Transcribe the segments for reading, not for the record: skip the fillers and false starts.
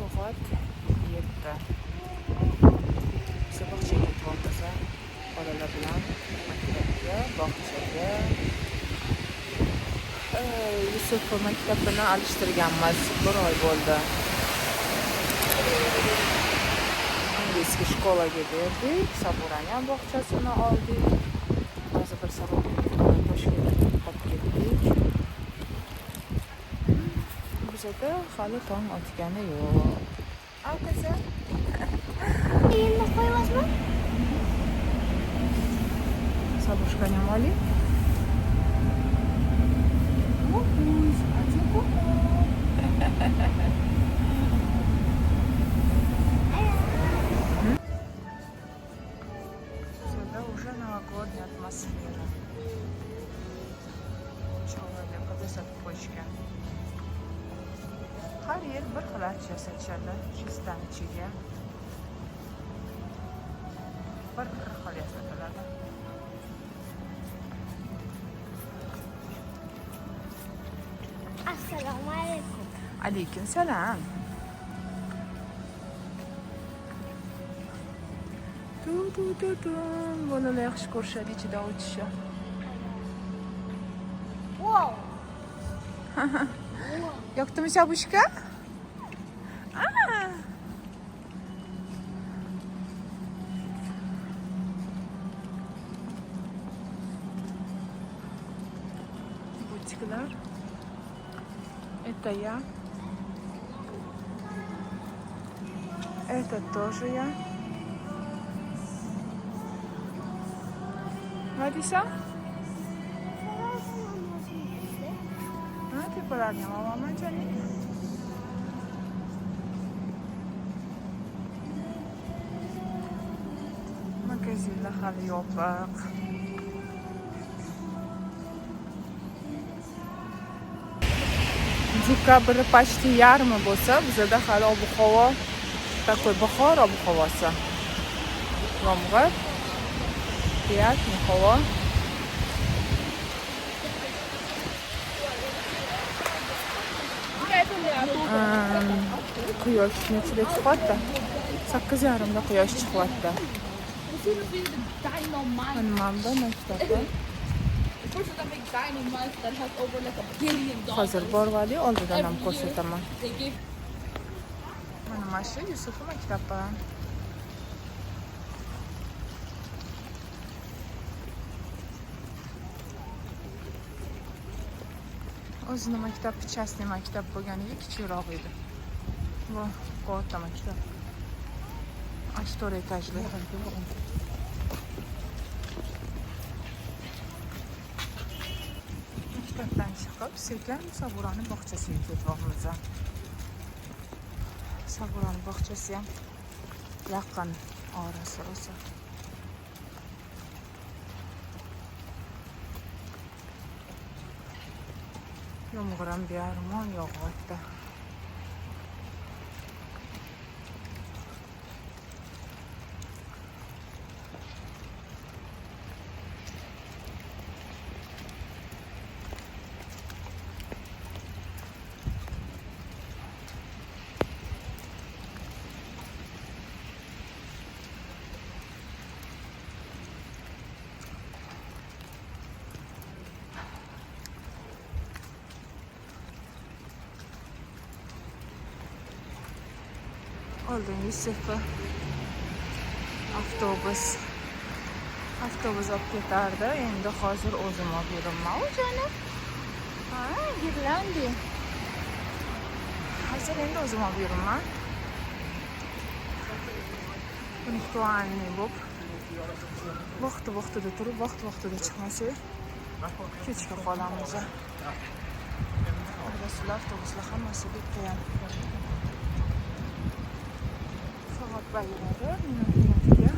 soat 7. Biz bog'chaga ketyapmiz. Bolalar bilan maktabga, bog'chaga. Yusuf maktabini alishtirganmiz. 1 oy bo'ldi. Angliskiy shkolaga berdik. Saburani ham bog'chasini oldik. Hozir bir saroqni Toshkentga olib ketdik. Bizda hali tong otgani yo'q. Aqasa. Endi qo'yasizmi? Sabushkani ham oling. Сюда уже новогодняя атмосфера. Человека до садочка. Har yil bir xil yasashadi. Chistanchiga. Bir xil yasatiladi. Assalomu alaykum. Alaykum salom. Tu. Bolalar yaxshi ko'rishadi ichida o'tishi. Wow. Yoqdimi sabushka? Butiklar. Это я. Это тоже я. Надиса? Ты порадня, мама, Джани? Magazinlar hali yopiq. Dekabr почти yarmi bo'lsa, bizda hali ob-havo такой bahor ob-havosi. Yomg'ir, приятный havo. Quyosh nechida chiqyapti? 8:30da quyosh chiqyapti. Manmanda maktabda. Hozir borvali oldidan ham ko'rsataman. Mana shu Yusuf maktabi. O'zini maktabi частный maktab bo'lganiga kichikroq edi. Bu katta maktab. 4 etajli. Maktabdan chiqib, sekin Saburani bog'chasiga ketyapmiz. Saburani bog'chasi ham yaqin orasi o'zi. Yomg'ir ham bearmon yog'yapti. Oldin Yusuf'a avtobus olib ketardi. Endi hozir o'zim olib yuraman. O jonim. Girlandi. Hozir endi o'zim olib yuraman. Punktualniy bo'lib, vaqti-vaqtida turib, vaqti-vaqtida chiqmasak, kechga qolamiz. Avtobuslar hammasi bitgan. Soat bayiradi, minutiga.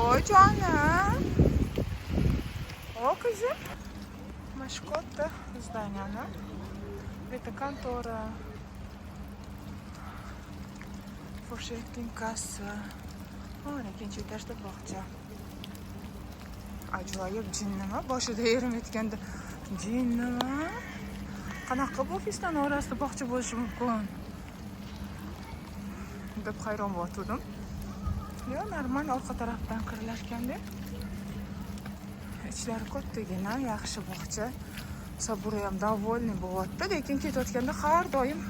Oy jonim. O kızım. Машкота здания. Это контора. Фуршетning kassa. Ikkinchi etajda bog'cha. Ajoyib jinnimi? Boshida erim aytganda jinnimi? qanaqa qilib ofisdan orasida bog'cha bo'lishi mumkin deb hayron bo'ldim. Yo, normal orqa tarafdan kirilar ekanda. Ichlari kattagina, yaxshi bog'cha. Saburi ham довольный bo'lyapti, lekin ketayotganda har doim,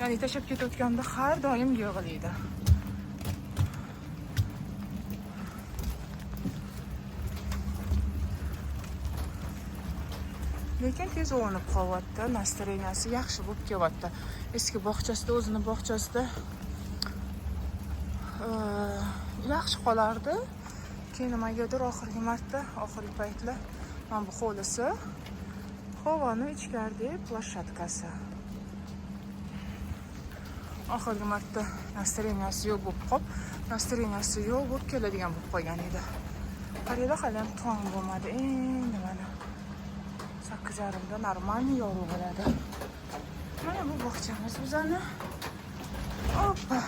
ya'ni tashab ketayotganda har doim yig'laydi. Lekin tez o'nib qolyapti, nastoreniyasi yaxshi bo'lib kelyapti. Eski bog'chasida, o'zini bog'chasida yaxshi qolardi. Keyin nimagadir oxirgi paytlar mana bu hovlisi, havoni ichkarida plashatkasi. Oxirgi marta nastoreniyasi yo'q bo'lib keladigan bo'lib qolgan edi. Qaraylar, hali ham tong bo'lmadi. Endi mana 8:30da normalniy yorug' bo'ladi. Mana bu bog'chamiz bizani. Hoppa.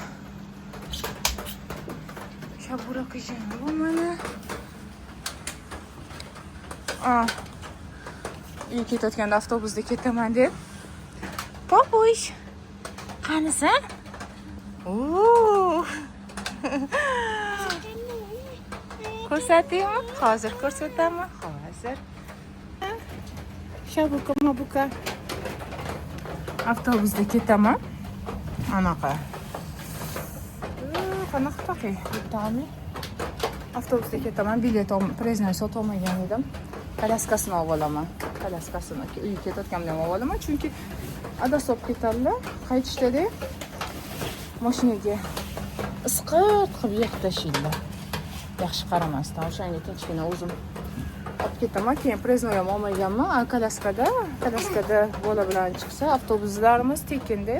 Shabura qizim bu mana. Uyga ketayotganda avtobusda ketaman deb. Popush. Qanisan? Ko'rsataymi? Hozir ko'rsataman. Hozir. Shabuka. Avtobusda ketaman. Anaqa. Qanaqa taqay? Bittami. Avtobusda ketaman, bilet preznay sotolmagan edim. Kalaskasini olib olaman. Kalaskasini uyga ketayotganimda ham olib olaman, chunki adasi olib ketadilar. Qaytishdada mashinaga isqat qilib yig'ib tashlaydilar. Yaxshi qaramasdan, o'shanga tinchgina o'zim olib ketaman. Keyin preznay ham olmaganman. Kalaskada bola bilan chiqsa, avtobuslarimiz tekinda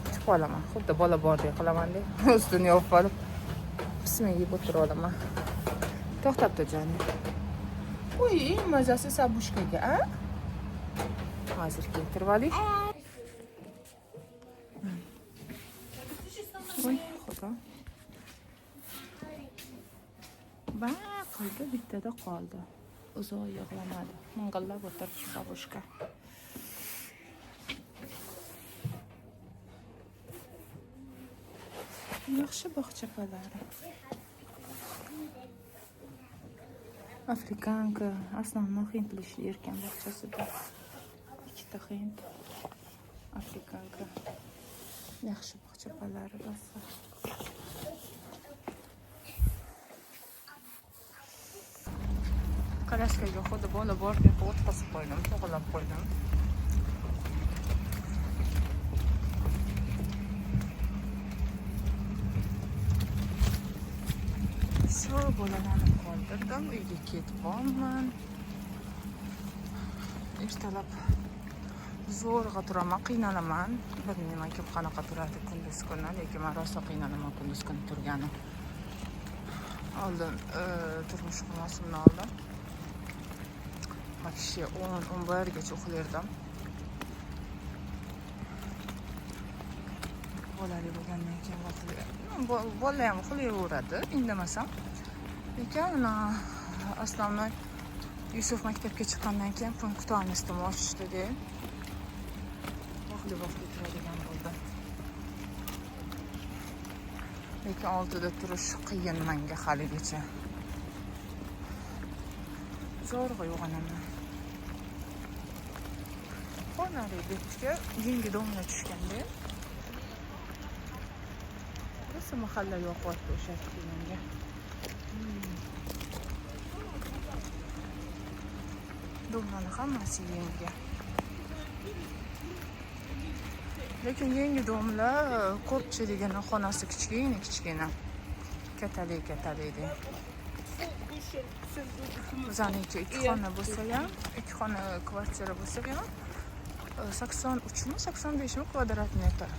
kutib olaman. Xuddi bola bordek qilaman-da. Ustini yopib olib bismillah yeb o'tirib olaman. To'xtabdi jonim. Uy, eng mazasi sabushkaga, a? Hozir keltirib oling. Voy, xudo. Qoldi, bittada qoldi. Uzoq yig'lamadi. Ming'illab o'tiribdi sabushka. Yaxshi bog'chapalari. Afrikanka, основной hindlish erkan bog'chasida. Ikkita hind. Afrikanka. Yaxshi bog'chapalari rosa. Kalaskaga xuddi bola bor deb o'tkazib qo'ydim, to'g'rilab qo'ydim. Bolalarni qoldirdim, uyga ketibman. Ertalab zo'rg'a turaman, qiynalaman. Bilmayman kim qanaqa turadi kunduz kuni, lekin men rosa qiynalaman kunduz kuni turgani. Oldin turmush qurmosimni oldim. Вообще 10-11 gacha uxlardim. Bolali bo'lgandan keyin bola ham uxlayveradi, indamasam. Lekin основной Yusuf maktabga chiqqandan keyin punktualnostni ochishdi-da. Vaqtli turadigan bo'ldi. Lekin 6da turish qiyin menga haligacha. Zo'rg'a uyg'onaman. Xonali betga yangi domla tushganda. Rosa mahalla yo'qotdi o'sha menga. Domlani hammasi yangi. Lekin yangi domla ko'pchiligini xonasi kichkina. Katali-katali. Bizaniki 2 xona bo'lsa ham, 2 xona kvartira bo'lsa ham 83-85 kvadrat metr.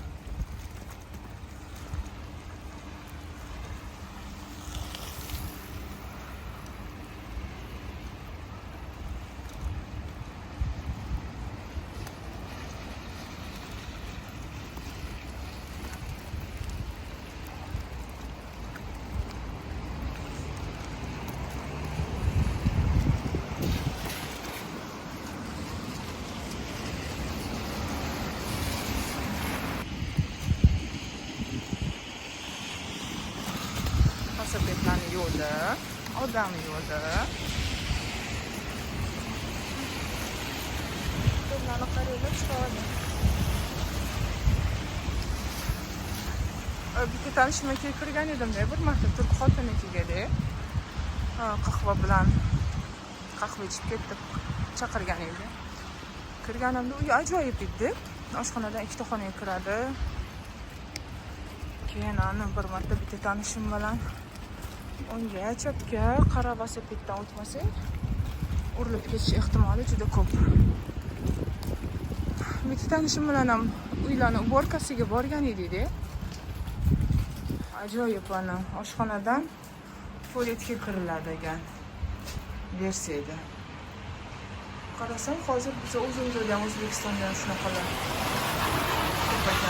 yo'li, odam yo'li. Bunlarni qaranglar, chiqadi. Bitta tanishimga kirgan edim-da, bir marta turk xotinikiga-da. Qahva bilan qahva ichib ketib chaqirgan edi. Kirganimda uy ajoyib edi. Oshxonadan ikkita xonaga kiradi. Keyin ana bir marta bitta tanishim bilan unga chapga qora velosipeddan o'tmasak, urilib ketish ehtimoli juda ko'p. Bitta tanishim bilan ham uylarni uborkasiga borgan edik-da. Ajoyib ana oshxonadan tualetga kiriladi ekan. Versiyada. Qarasam, hozir biz o'zimizda ham O'zbekistonda ham shunaqalar ko'payib